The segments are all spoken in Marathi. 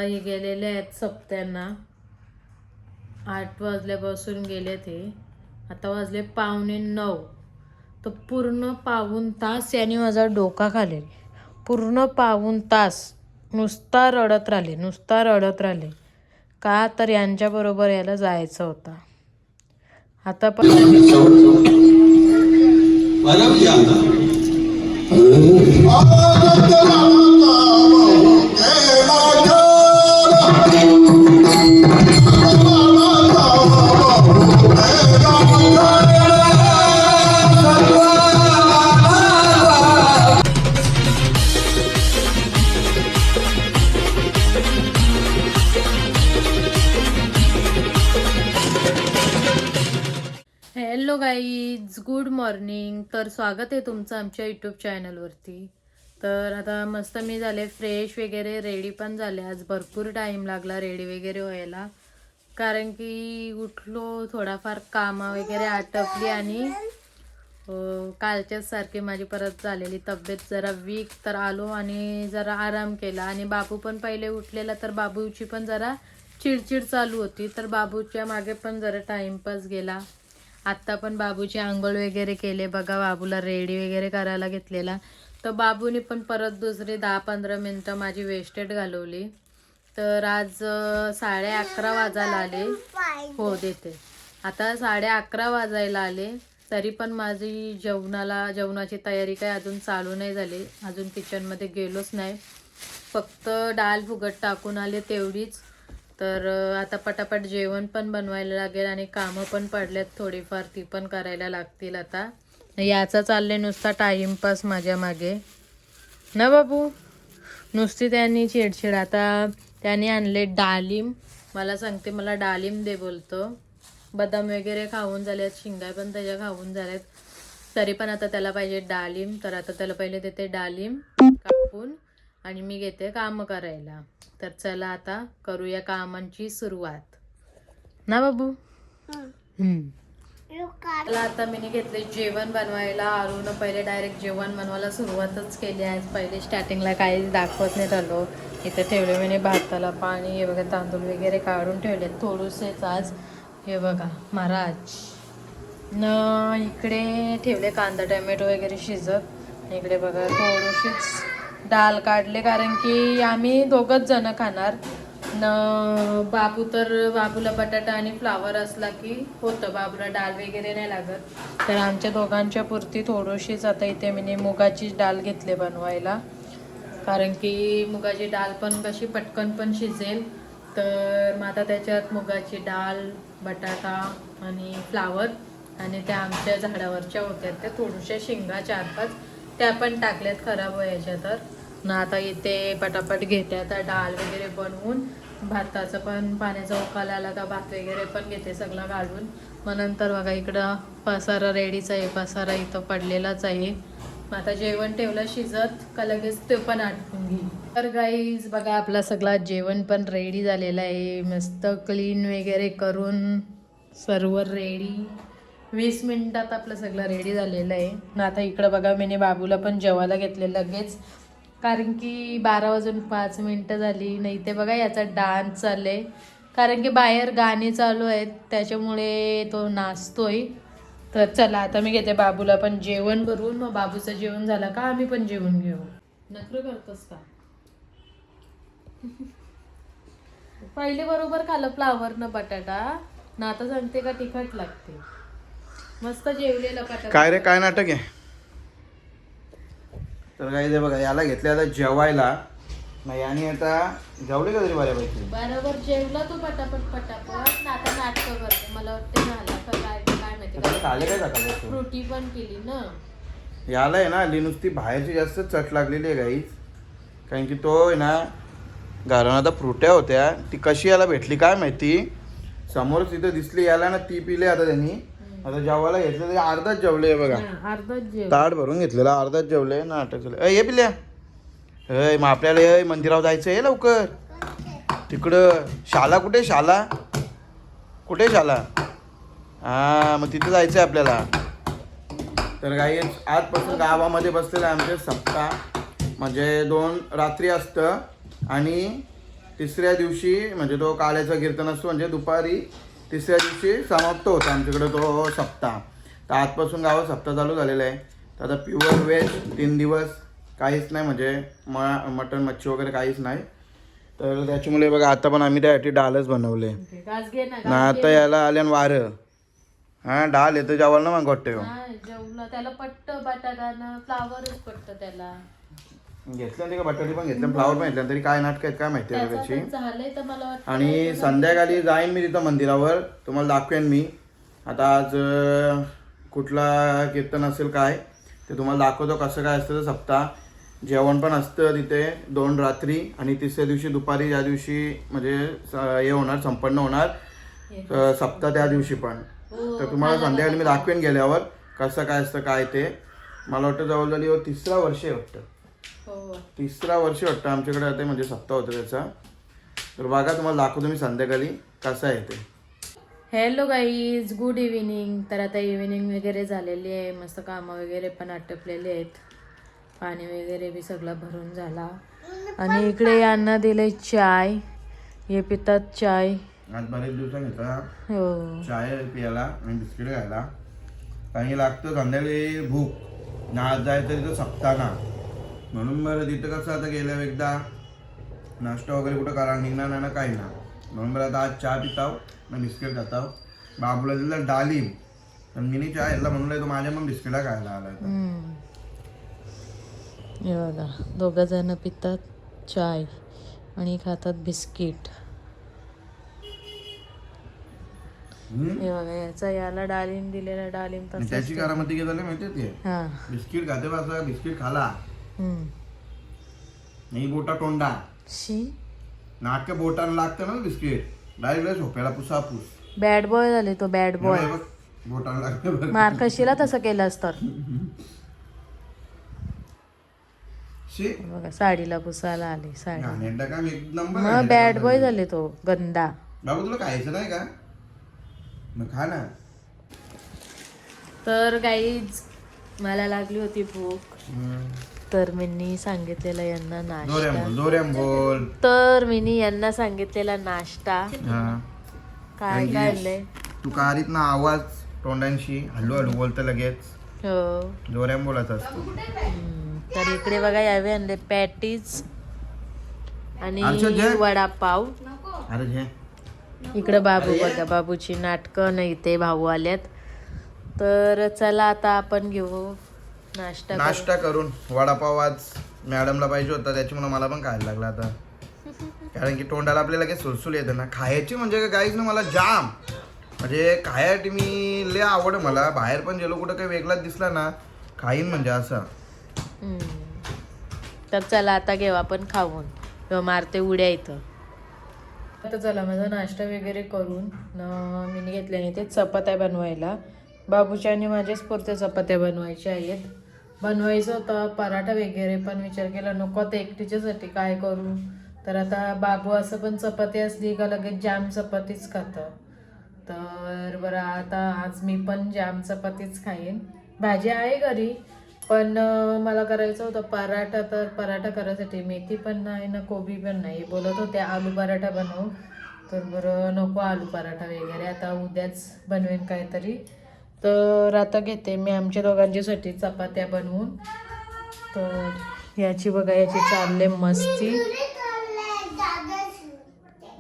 हे गेलेले आहेत सप्त्यांना. 8 वाजल्यापासून गेले ते. आता वाजले 8:45. तर पूर्ण पाऊण तास याने माझा डोका खाल्ले. पूर्ण पाऊण तास नुसता रडत राहिले. का तर यांच्याबरोबर याला जायचं होतं. आता पण हॅलो गाईज, गुड मॉर्निंग. तर स्वागत आहे तुमचं आमच्या यूट्यूब चॅनलवरती. तर आता मस्त मी झाले फ्रेश वगैरे, रेडी पण झाले. आज भरपूर टाईम लागला रेडी वगैरे व्हायला, कारण की उठलो, थोडाफार कामं वगैरे आटपली आणि कालच्याच सारखी माझी परत झालेली तब्येत जरा वीक. तर आलो आणि जरा आराम केला. आणि बाबू पण पहिले उठलेला, तर बाबूची पण जरा चिडचिड चालू होती. तर बाबूच्या मागे पण जरा टाईमपास गेला. आत्ता पण बाबूची आंघोळ वगैरे केले बघा. बाबूला रेडी वगैरे करायला घेतलेला. तर बाबूने पण परत दुसरी 10-15 मिनटं माझी वेस्टेड घालवली. तर आज 11:30 वाजायला आले. हो देते. आता 11:30 वाजायला आले, तरी पण माझी जेवणाची तयारी काय अजून चालू नाही झाली. अजून किचनमध्ये गेलोच नाही. फक्त डाळ फुगट टाकून आले तेवढीच. तर आता पटापट जेवण पण बनवायला लागेल आणि कामं पण पडल्यात थोडीफार, ती पण करायला लागतील. आता याचा चालले नुसता टाईमपास माझ्या मागे ना बाबू. नुसती त्यांनी चिडचिड. आता त्यांनी आणले डाळिंब. मला सांगते मला डाळिंब दे बोलतो. बदाम वगैरे खाऊन झालेत, शिंगा पण त्याच्या खाऊन झाल्यात, तरी पण आता त्याला पाहिजे डाळिंब. तर आता त्याला पहिले देते डाळिंब कापून आणि मी घेते काम करायला. तर चला आता करूया कामांची सुरुवात ना बाबू. आता मी घेतले जेवण बनवायला. आरूनं पहिले डायरेक्ट जेवण बनवायला सुरुवातच केली आहे. पहिले स्टार्टिंगला काही दाखवत नाही झालो. इथे ठेवले मी भाताला पाणी. हे बघा तांदूळ वगैरे काढून ठेवले थोडेसेच आज. हे बघा महाराज न इकडे ठेवले कांदा टोमॅटो वगैरे शिजत. इकडे बघा थोडीशीच डाळ काढले, कारण की आम्ही दोघंच जण खाणार न. बाबूला बटाटा आणि फ्लावर असला की होतं, बाबूला डाळ वगैरे नाही लागत. तर आमच्या दोघांच्या पुरती थोडीशीच आता इथे मी मुगाची डाळ घेतले बनवायला, कारण की मुगाची डाळ पण कशी पटकन पण शिजेल. तर मग आता त्याच्यात मुगाची डाळ, बटाटा आणि फ्लावर आणि त्या आमच्या झाडावरच्या होत्या त्या थोड्याशा शेंगा 4-5 त्या पण टाकल्यात खराब व्हायच्या. तर ना आता इथे पटापट घेते आता डाळ वगैरे बनवून. भाताचं पण पाण्याचा उकाला आला का भात वगैरे पण घेते सगळं घालून. मग नंतर बघा इकडं पसारा रेडीच आहे. पसारा इथं पडलेलाच आहे. मग आता जेवण ठेवलं शिजत का लगेच ते पण आटपून घेईल. तर गाईज बघा आपला सगळा जेवण पण रेडी झालेला आहे. मस्त क्लीन वगैरे करून सर्व रेडी. 20 मिनिटात आपलं सगळं रेडी झालेलं आहे ना. आता इकडं बघा मी बाबूला पण जेवायला घेतले लगेच, कारण की 12:05 झाली. नाही ते बघा याचा डान्स चालले, कारण की बाहेर गाणी चालू आहेत त्याच्यामुळे तो नाचतोय. तर चला आता मी घेते बाबूला पण जेवण करून. मग बाबूचं जेवण झालं का आम्ही पण जेवण घेऊ. नखरं करतोस का? पहिले बरोबर खाल्लं फ्लावर न बटाटा ना, आता सांगते का तिखट लागते. मस्त जेवलेलं बटाटा. काय रे काय नाटक आहे. तर काय ते बघा याला घेतले आता जेवायला. मग याने आता जेवले का तरी बऱ्यापैकी बरोबर जेवला तू पटापट. आता नाटक करते. मला वाटते झाला का काय माहिती. आले काय टाकायला फ्रुटी पण केली ना. याला आहे ना हल्ली नुसती बाहेरची जास्त चट लागलेली आहे गाईच. कारण की तो आहे ना घरानं आता फ्रुट्या होत्या, ती कशी याला भेटली काय माहिती. समोर तिथं दिसली याला ना, ती पिले आता त्यांनी. आता जेवायला घेतलं तरी अर्धाच जेवले बघा. ताट भरून घेतलेला अर्धाच जेवले. नाटक झालं. ये पिल्या मग आपल्याला मंदिरावर जायचं आहे लवकर. तिकडं शाला कुठे शाला हां मग तिथं जायचं आहे आपल्याला. तर काही आजपासून गावामध्ये बसलेलं आहे आमचे सप्ताह. म्हणजे 2 रात्री असतं आणि तिसऱ्या दिवशी म्हणजे तो काल्याचा कीर्तन असतो, म्हणजे दुपारी तिसऱ्या दिवशी समाप्त होता आमच्याकडे तो सप्ताह. तर आजपासून गावात सप्ताह चालू झालेला आहे. तर आता प्युअर व्हेज 3 दिवस काहीच नाही, म्हणजे मटण मच्छी वगैरे काहीच नाही. तर त्याच्यामुळे बघा आता पण आम्ही त्यासाठी डालच बनवले घास घे ना, ना. आता याला आल्यान वारं हां डाल येतं जेवायला ना मग वाटतं नाही जेवला त्याला पट्ट बटाटा ना फ्लावरच पट्ट त्याला घेतलं ते का बटाटी पण घेतलं फ्लावर पण घेतलं तरी काय नाटक आहेत काय माहिती आहे त्याचं त्याची. पण झालंय तर मला वाटतं आणि संध्याकाळी जाईन मी तिथं मंदिरावर, तुम्हाला दाखवेन मी. आता आज कुठला कीर्तन असेल काय ते तुम्हाला दाखवतो कसं काय असतं. तर सप्ताह जेवण पण असतं तिथे 2 रात्री आणि तिसऱ्या दिवशी दुपारी, ज्या दिवशी म्हणजे हे होणार संपन्न होणार सप्ताह त्या दिवशी पण. तर तुम्हाला संध्याकाळी मी दाखवेन गेल्यावर कसं काय असतं काय ते. मला वाटतं जवळजवळ 3रा वर्ष आहे वाटतं. 3रा वर्ष वाटतं आमच्याकडे आता म्हणजे सप्ताह होतं त्याचा. तर बघा तुम्हाला दाखवतो मी संध्याकाळी कसं आहे ते. Hello guys, good evening. तर आता इव्हिनिंग वगैरे झालेली आहे, मस्त कामं वगैरे पण आटपलेले आहेत, पाणी वगैरे बी सगळं भरून झाला. आणि इकडे यांना दिले चाय, हे पितात चाय. आज बरेच दिवसांनी घेतला हो चाय प्यायला आणि बिस्किट खायला. काही लागतं संध्याकाळी भूक ना. आज जायचं तिथं सप्ताह ना, म्हणून बरं तिथं कसं आता गेल्यावर एकदा नाश्ता वगैरे कुठं करा निघणार नाही ना काही ना, म्हणून बरं आता आज चहा पिताव ना बिस्किट खाताव. बाबूला दिलं डालिम पण मी नाही चहा यायला म्हणून तो माझ्या मग बिस्किटा खायला आला. हे बघा दोघं जण पितात चाय आणि खातात बिस्किट. हे बघा याचा याला डालिम दिलेला, डालिम तसंच त्याची करामती काय झाली माहितीये ते, हा बिस्किट खाते बसा बिस्किट खाला नाही बोटा तोंडा शी नाटक बोटाला लागतं ना बिस्किट, डायरेक्ट झोप्याला पुसापूस. बॅड बॉय झाले तो, बॅड बॉय. बोटाला लागतं मार कशीला तसं केलंस तर. बघा साडीला पुसायला आले साडी. मग बॅड बॉय झाले तो गंदा. बाबू तुला खायचं नाही का, मग खा ना. तर गाईज मला लागली होती भूक, तर मी सांगितलेला यांना नाश्ता. जोऱ्याम बोल. तर मी यांना सांगितलेला नाश्ता काय काढलंय. तू कारीत ना आवाज तोंडांशी हळूहळू बोलतं लगेच. हो जोऱ्याम बोलायचं असतो. तर इकडे बघा यावे आणले पॅटीज आणि वडापाव. अरे घे. इकडे बाबू बघा, बाबूची नाटकं नाही ते भाऊ आल्यात. तर चला आता आपण घेऊ नाश्ता करून. वडापाव आज मॅडमला पाहिजे होता त्याच्यामुळे मला पण खायला लागला आता, कारण की तोंडाला आपल्याला काही सुलसुल येतं ना खायची. म्हणजे गाईच ना मला जाम म्हणजे खायसाठी मी लय आवड. मला बाहेर पण गेलो कुठं काही वेगळाच दिसला ना खाईन म्हणजे असं. तर चला आता घेऊ आपण खाऊन किंवा मारते उड्या इथं. आता चला माझा नाश्ता वगैरे करून मी घेतल्याने ते चपात्या बनवायला. बाबूच्या आणि माझ्याच पुरते चपात्या बनवायच्या आहेत. बनवायचं होतं पराठा वगैरे पण विचार केला नको आता एकटीच्यासाठी काय करू. तर आता बाबू असं पण चपाती असली का लगेच जाम चपातीच खातं. तर बरं आता आज मी पण जाम चपातीच खाईन. भाजी आहे घरी पण मला करायचं होतं पराठा. तर पराठा करायसाठी मेथी पण नाही ना कोबी पण नाही. बोलत होते आलू पराठा बनवू, तर बरं नको आलू पराठा वगैरे, आता उद्याच बनवेन काहीतरी. तर आता घेते मी आमच्या दोघांच्यासाठी चपात्या बनवून. तर याची बघा याची चालले मस्ती.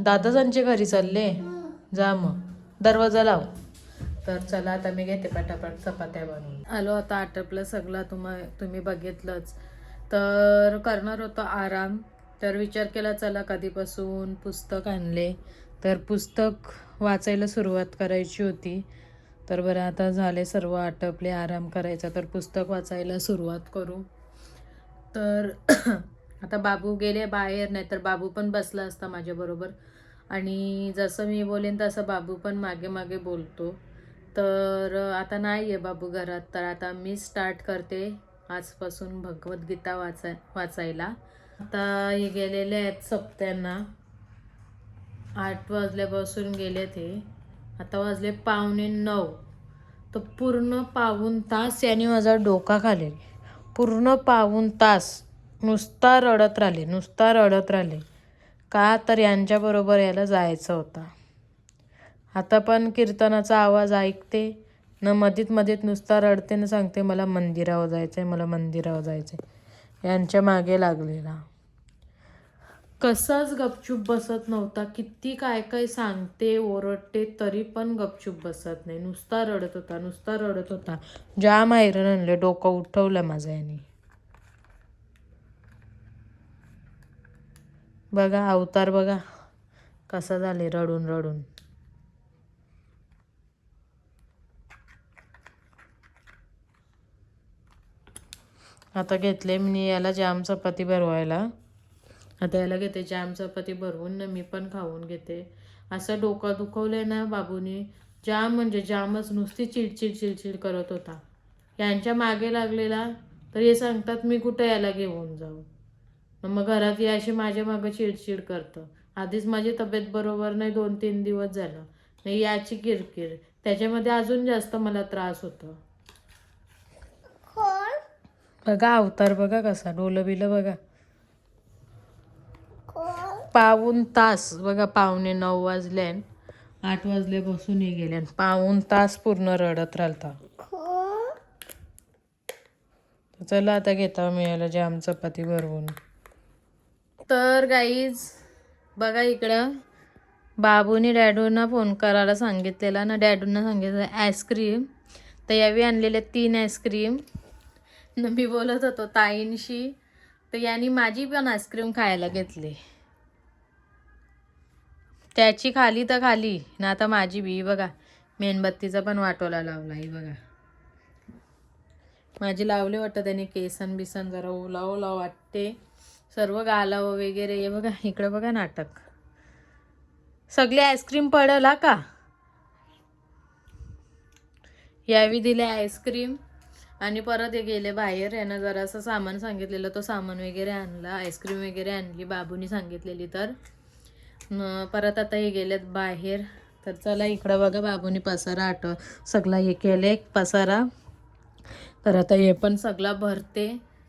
दादाजांच्या घरी चालले जा मग दरवाजा लाव. तर चला आता मी घेते पटापट चपात्या बनवून. आलो आता आटपलं सगळं, तुम्ही बघितलंच. तर करणार होतो आराम. तर विचार केला चला कधीपासून पुस्तक आणले तर पुस्तक वाचायला सुरुवात करायची होती. तर बरं आता झाले सर्व आटपले, आराम करायचा तर पुस्तक वाचायला सुरुवात करू. तर आता बाबू गेले बाहेर, नाही तर बाबू पण बसला असता माझ्याबरोबर. आणि जसं मी बोलेन तसं बाबू पण मागे मागे बोलतो. तर आता नाही आहे बाबू घरात, तर आता मी स्टार्ट करते आजपासून भगवद्गीता वाचायला. आता हे गेलेले आहेत सप्त्यांना. 8 वाजल्यापासून गेले ते, आता वाजले 8:45. तर पूर्ण पाऊण तास याने माझा डोका खाल्ले. पूर्ण पाऊण तास नुसता रडत राहिले. का तर यांच्याबरोबर याला जायचं होतं. आता पण कीर्तनाचा आवाज ऐकते न मधीत नुसता रडते न सांगते मला मंदिरावर जायचं आहे, मला मंदिरावर जायचं आहे. यांच्या मागे लागलेला कसाच गपचूप बसत नव्हता. किती काय काय सांगते ओरडते तरी पण गपचूप बसत नाही. नुसता रडत होता. जाम आयरन आणले, डोकं उठवलं माझं याने. बघा अवतार बघा कसा झाले रडून. आता घेतले मी याला जाम चपाती भरवायला. आता याला घेते जाम चपाती भरवून ना मी पण खाऊन घेते. असं डोकं दुखवलंय ना बाबूने, जाम म्हणजे जामच. नुसती चिडचिड करत होता. यांच्या मागे लागलेला तर हे सांगतात मी कुठं याला घेऊन जाऊ. मग घरात याशी माझ्या मागं चिडचिड करतं. आधीच माझी तब्येत बरोबर नाही, 2-3 दिवस झालं नाही. याची किरकिर त्याच्यामध्ये अजून जास्त मला त्रास होतो. बघा अवतार बघा कसा डोलं बघा. पाऊण तास बघा, 8:45 वाजले, 8 वाजले बसून गेले. पाऊण तास पूर्ण रडत राहता. चला आता घेता मी याला जाम चपाती भरवून. तर गाईज बघा इकडं बाबूने डॅडूंना फोन करायला सांगितलेला ना, डॅडूंना सांगितलं आईस्क्रीम. तर यावी आणलेल्या 3 आईस्क्रीम न मी बोलत होतो ताईंशी, तर यांनी माझी पण आईस्क्रीम खायला घेतली. त्याची खाली तर खाली ना, आता माझी बी बघा. मेणबत्तीचा पण वाटोला लावला ही बघा. माझी लावले वाटतं त्याने केसन बिसन जरा ओला वाटते. सर्व गालावं वगैरे हे बघा. इकडे बघा नाटक. सगळे आईस्क्रीम पडला का. यावी दिले आईस्क्रीम आणि परत हे गेले बाहेर. यानं जरासं सामान सांगितलेलं तो सामान वगैरे आणला. आईस्क्रीम वगैरे आणली बाबूनी सांगितलेली. तर परत आता हे गेलेत बाहेर. तर चला इकडं बघा बाबूनी पसारा सगळा हे केले पसारा. तर आता हे पण सगळा भरते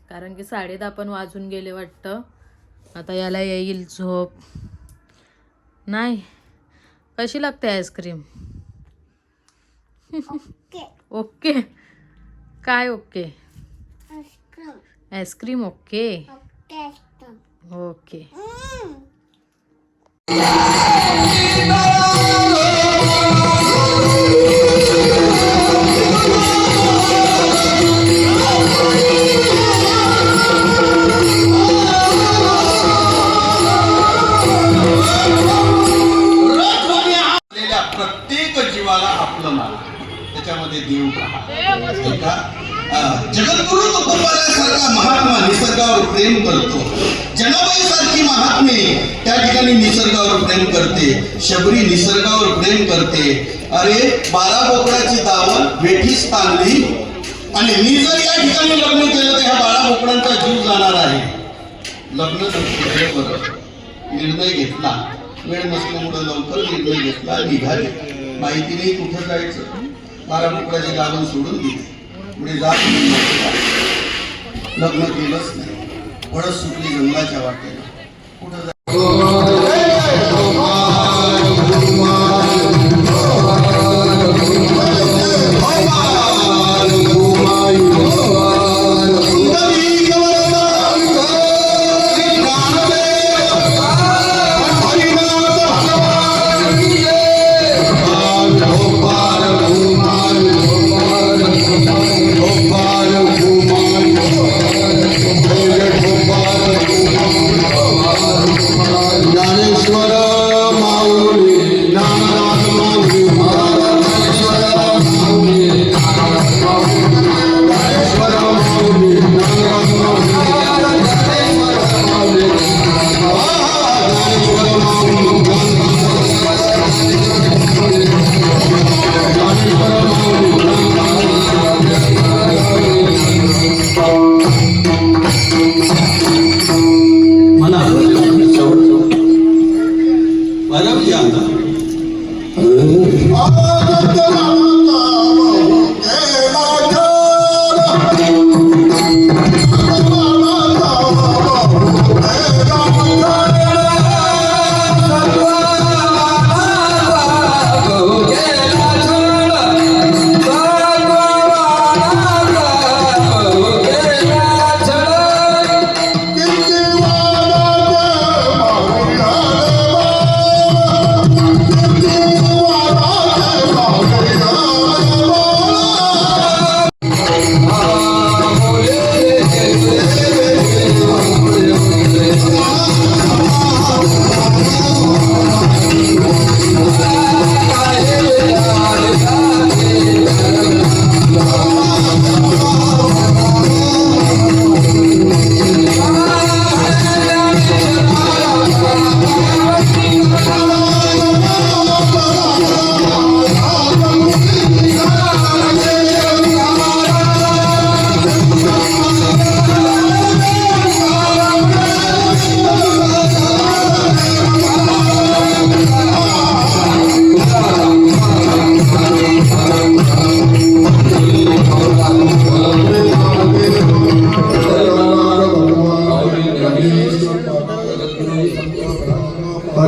कारण की 10:30 पण वाजून गेले वाटतं. आता याला येईल झोप. नाही कशी लागते आईस्क्रीम. ओके काय ओके. Ice cream okay okay. प्रत्येक जीवाला आपलं मान, त्याच्यामध्ये देव का जगद्गुरु तुकोबारासारखा महात्मा निसर्गावर प्रेम करतो. जनाबाई सारखी महात्मे त्या ठिकाणी निसर्गावर प्रेम करते. शबरी निसर्गावर प्रेम करते. अरे 12 बोकडाची दावण वेठीस ताणली आणि मी जर या ठिकाणी लग्न केलं तर ह्या 12 बोकडांचा जीव जाणार आहे. लग्न बरं निर्णय घेतला. वेळ नसल्यामुळे लवकर निर्णय घेतला. निघाले. माहिती नाही कुठं जायचं. 12 बोकडाची दावण सोडून दिली. पुढे जात लग्न केलंच नाही. पळत सुटली जंगलाच्या वाटेला. कुठं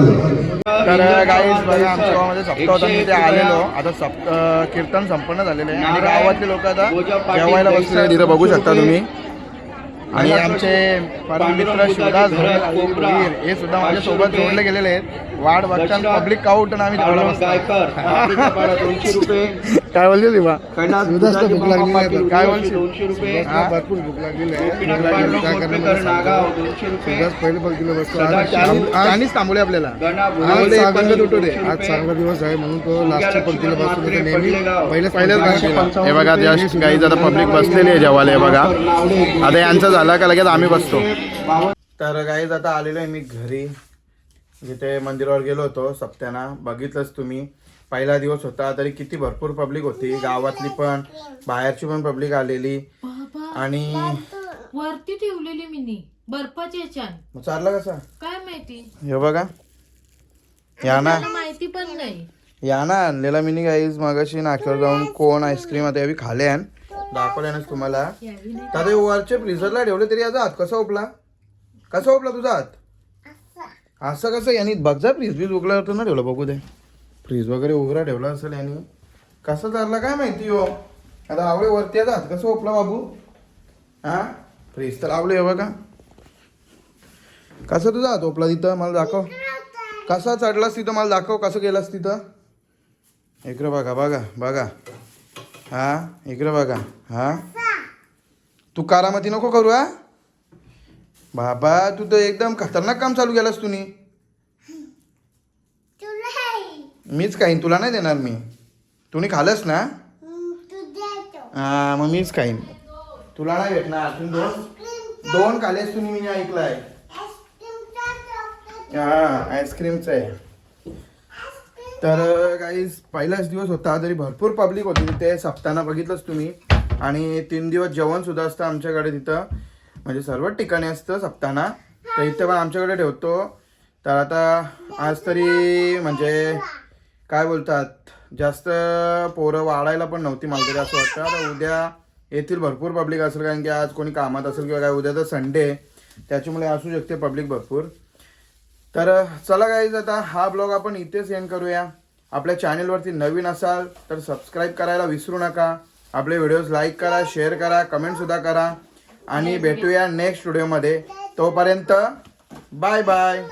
तर गाईज बघा आमच्या गावामध्ये सप्ताह होता मी ते आलेलो आता कीर्तन संपन्न झालेलं आहे आणि गावातले लोक आता जेवायला बसले तिथं बघू शकता तुम्ही आणि आमचे परम मित्र शिवदास वीर हे सुद्धा माझ्यासोबत जोडले गेलेले आहेत वाढ बघताना पब्लिक काउट आम्ही जेवढा काय बोलते दिवा शिवदासला भूक लागली आहे काय बोलशील भरपूर भूक लागलेली आहे पहिले बघितलं बसतो आणिच थांबवले आपल्याला पंगत उठू दे आज चांगला दिवस आहे म्हणून तो लास्टच्या पंक्तीला बसतो नेहमी पहिल्याच हे बघा जस्ट काही आता पब्लिक बसलेली आहे जेवायला हे बघा आता यांचं झालं का लगेच आम्ही बसतो तर गाईज आता आलेलो आहे मी घरी जिथे मंदिरावर गेलो होतो सप्त्याना बघितलंच तुम्ही पहिला दिवस होता तरी किती भरपूर पब्लिक होती गावातली पण बाहेरची पण पब्लिक आलेली आणि वरती ठेवलेली मिनी बर्फाची याच्यान चालला कसा काय माहिती हे बघा या ना माहिती पण नाही या ना आणलेला मिनी गाईज मागाशी नाक्यावर जाऊन कोण आईस्क्रीम आता यावी खाले दाखवले ना तुम्हाला आता वरच्या फ्रीजरला ठेवले तरी याचा हात कसा ओपला तुझा हात असं कसं यांनी बघ जा फ्रीज उघडला होतं ना ठेवलं बघू दे फ्रीज वगैरे उघडा ठेवला असेल यांनी कसं चालला काय माहिती हो आता आवळे वरती याचा हात कसं ओपला बाबू हा फ्रीज तर आवळे बघा कसं तुझा हात ओपला तिथं मला दाखव कसा चढलास तिथं मला दाखव कसं गेलास तिथं इकडं बघा हा इकडं बघा हा तू कारामती नको करू हा बाबा तू तर एकदम खतरनाक काम चालू केलास तुम्ही मीच खाईन तुला नाही देणार मी तुम्ही खालस ना हा मग मीच खाईन तुला नाही भेटणार तुम्ही दोन खालेस तुम्ही मी ऐकलाय हा आईस्क्रीमचं आहे तर काही पहिलाच दिवस होता तरी भरपूर पब्लिक होती तिथे सप्ताना बघितलंच तुम्ही आणि 3 दिवस जेवण सुद्धा असतं आमच्याकडे तिथं म्हणजे सर्व ठिकाणी असतं सप्ताना तर इथे पण आमच्याकडे ठेवतो तर आता आज तरी म्हणजे काय बोलतात जास्त पोरं वाढायला पण नव्हती मला तरी असं वाटतं आता उद्या येथील भरपूर पब्लिक असेल कारण की आज कोणी कामात असेल किंवा काय उद्या तर संडे त्याच्यामुळे असू शकते पब्लिक भरपूर तर चला गाईज आता हा ब्लॉग आपण इथेच एंड करूया आपल्या चॅनलवरती नवीन असाल तर सबस्क्राईब करायला विसरू नका आपले व्हिडिओज लाईक करा शेअर करा कमेंटसुद्धा करा आणि भेटूया नेक्स्ट व्हिडिओमध्ये तोपर्यंत बाय बाय